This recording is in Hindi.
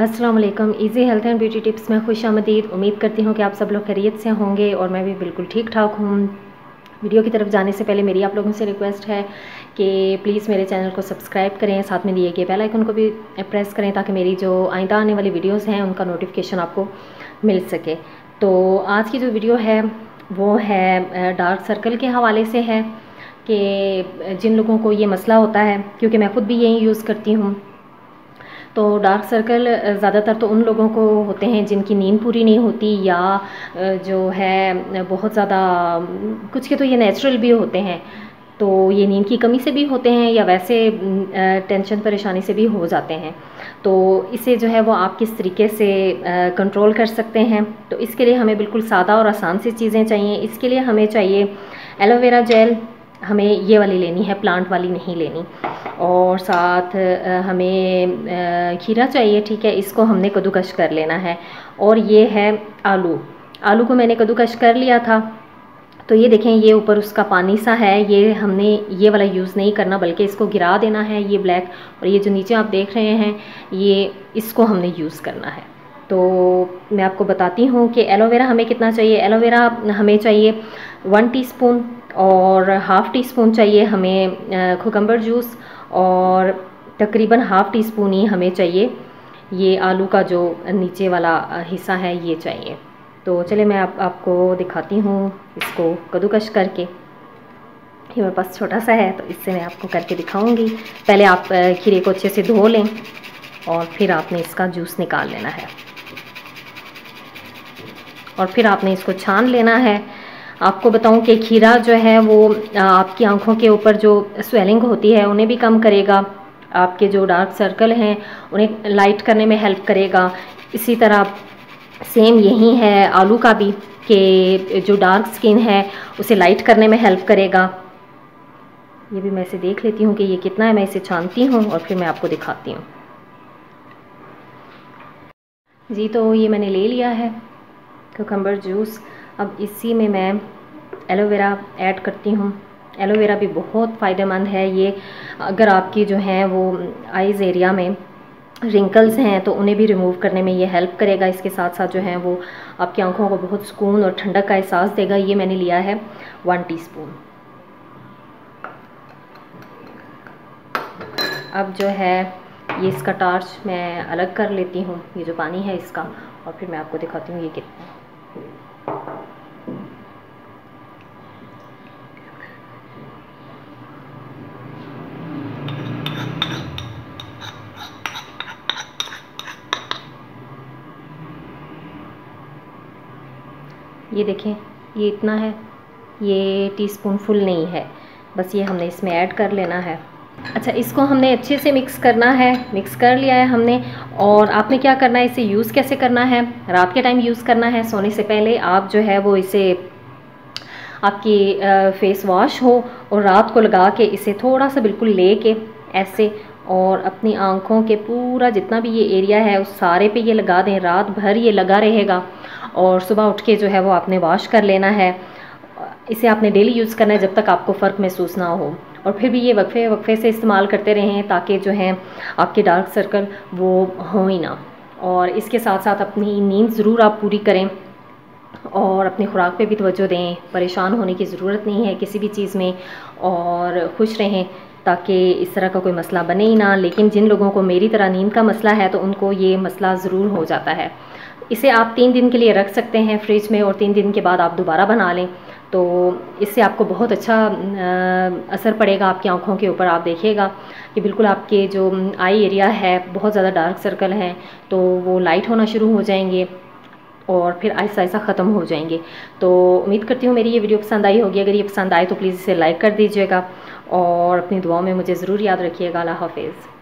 अस्सलाम वालेकुम। Easy health and beauty tips में खुश आमदीद। उम्मीद करती हूँ कि आप सब लोग खैरियत से होंगे और मैं भी बिल्कुल ठीक ठाक हूँ। वीडियो की तरफ जाने से पहले मेरी आप लोगों से रिक्वेस्ट है कि प्लीज़ मेरे चैनल को सब्सक्राइब करें, साथ में दिए गए बेल आइकन को भी प्रेस करें ताकि मेरी जो आइंदा आने वाली वीडियोज़ हैं उनका नोटिफिकेशन आपको मिल सके। तो आज की जो वीडियो है वो है डार्क सर्कल के हवाले से है कि जिन लोगों को ये मसला होता है, क्योंकि मैं ख़ुद भी यही यूज़ करती हूँ। तो डार्क सर्कल ज़्यादातर तो उन लोगों को होते हैं जिनकी नींद पूरी नहीं होती, या जो है बहुत ज़्यादा कुछ के तो ये नेचुरल भी होते हैं, तो ये नींद की कमी से भी होते हैं या वैसे टेंशन परेशानी से भी हो जाते हैं। तो इसे जो है वो आप किस तरीके से कंट्रोल कर सकते हैं। तो इसके लिए हमें बिल्कुल सादा और आसान सी चीज़ें चाहिए। इसके लिए हमें चाहिए एलोवेरा जेल, हमें ये वाली लेनी है, प्लांट वाली नहीं लेनी। और साथ हमें खीरा चाहिए, ठीक है, इसको हमने कद्दूकश कर लेना है। और ये है आलू को मैंने कद्दूकश कर लिया था। तो ये देखें, ये ऊपर उसका पानी सा है, ये हमने ये वाला यूज़ नहीं करना बल्कि इसको गिरा देना है, ये ब्लैक। और ये जो नीचे आप देख रहे हैं ये इसको हमने यूज़ करना है। तो मैं आपको बताती हूँ कि एलोवेरा हमें कितना चाहिए। एलोवेरा हमें चाहिए 1 टीस्पून और हाफ़ टी स्पून चाहिए हमें कुकम्बर जूस, और तकरीबन हाफ़ टी स्पून ही हमें चाहिए ये आलू का जो नीचे वाला हिस्सा है ये चाहिए। तो चलिए मैं आपको दिखाती हूँ इसको कद्दूकश करके। ये मेरे पास छोटा सा है तो इससे मैं आपको करके दिखाऊंगी। पहले आप खीरे को अच्छे से धो लें और फिर आपने इसका जूस निकाल लेना है और फिर आपने इसको छान लेना है। आपको बताऊं कि खीरा जो है वो आपकी आंखों के ऊपर जो स्वेलिंग होती है उन्हें भी कम करेगा, आपके जो डार्क सर्कल हैं उन्हें लाइट करने में हेल्प करेगा। इसी तरह सेम यही है आलू का भी कि जो डार्क स्किन है उसे लाइट करने में हेल्प करेगा। ये भी मैं इसे देख लेती हूँ कि ये कितना है, मैं इसे छानती हूँ और फिर मैं आपको दिखाती हूँ। जी, तो ये मैंने ले लिया है कुकम्बर जूस। अब इसी में मैं एलोवेरा ऐड करती हूँ। एलोवेरा भी बहुत फ़ायदेमंद है। ये अगर आपकी जो है वो आइज़ एरिया में रिंकल्स हैं तो उन्हें भी रिमूव करने में ये हेल्प करेगा। इसके साथ साथ जो है वो आपकी आंखों को बहुत सुकून और ठंडक का एहसास देगा। ये मैंने लिया है 1 टीस्पून। अब जो है ये इसका टार्च मैं अलग कर लेती हूँ, ये जो पानी है इसका, और फिर मैं आपको दिखाती हूँ ये कितना। ये देखें, ये इतना है, ये टीस्पून फुल नहीं है, बस ये हमने इसमें ऐड कर लेना है। अच्छा, इसको हमने अच्छे से मिक्स करना है। मिक्स कर लिया है हमने। और आपने क्या करना है, इसे यूज़ कैसे करना है, रात के टाइम यूज़ करना है। सोने से पहले आप जो है वो इसे आपकी फेस वॉश हो और रात को लगा के इसे थोड़ा सा बिल्कुल ले के ऐसे और अपनी आँखों के पूरा जितना भी ये एरिया है उस सारे पे ये लगा दें। रात भर ये लगा रहेगा और सुबह उठ के जो है वो आपने वॉश कर लेना है। इसे आपने डेली यूज़ करना है जब तक आपको फ़र्क महसूस ना हो, और फिर भी ये वक्फे से इस्तेमाल करते रहें ताकि जो है आपके डार्क सर्कल वो हों ही ना। और इसके साथ साथ अपनी नींद ज़रूर आप पूरी करें और अपनी खुराक पे भी तवज्जो दें। परेशान होने की ज़रूरत नहीं है किसी भी चीज़ में, और खुश रहें ताकि इस तरह का कोई मसला बने ही ना। लेकिन जिन लोगों को मेरी तरह नींद का मसला है तो उनको ये मसला ज़रूर हो जाता है। इसे आप 3 दिन के लिए रख सकते हैं फ्रिज में और 3 दिन के बाद आप दोबारा बना लें, तो इससे आपको बहुत अच्छा असर पड़ेगा आपकी आंखों के ऊपर। आप देखिएगा कि बिल्कुल आपके जो आई एरिया है बहुत ज़्यादा डार्क सर्कल हैं तो वो लाइट होना शुरू हो जाएंगे और फिर आहिस्ता आहिस्ता ख़त्म हो जाएंगे। तो उम्मीद करती हूँ मेरी ये वीडियो पसंद आई होगी। अगर ये पसंद आए तो प्लीज़ इसे लाइक कर दीजिएगा और अपनी दुआओं में मुझे ज़रूर याद रखिएगा। अल्लाह हाफ़िज़।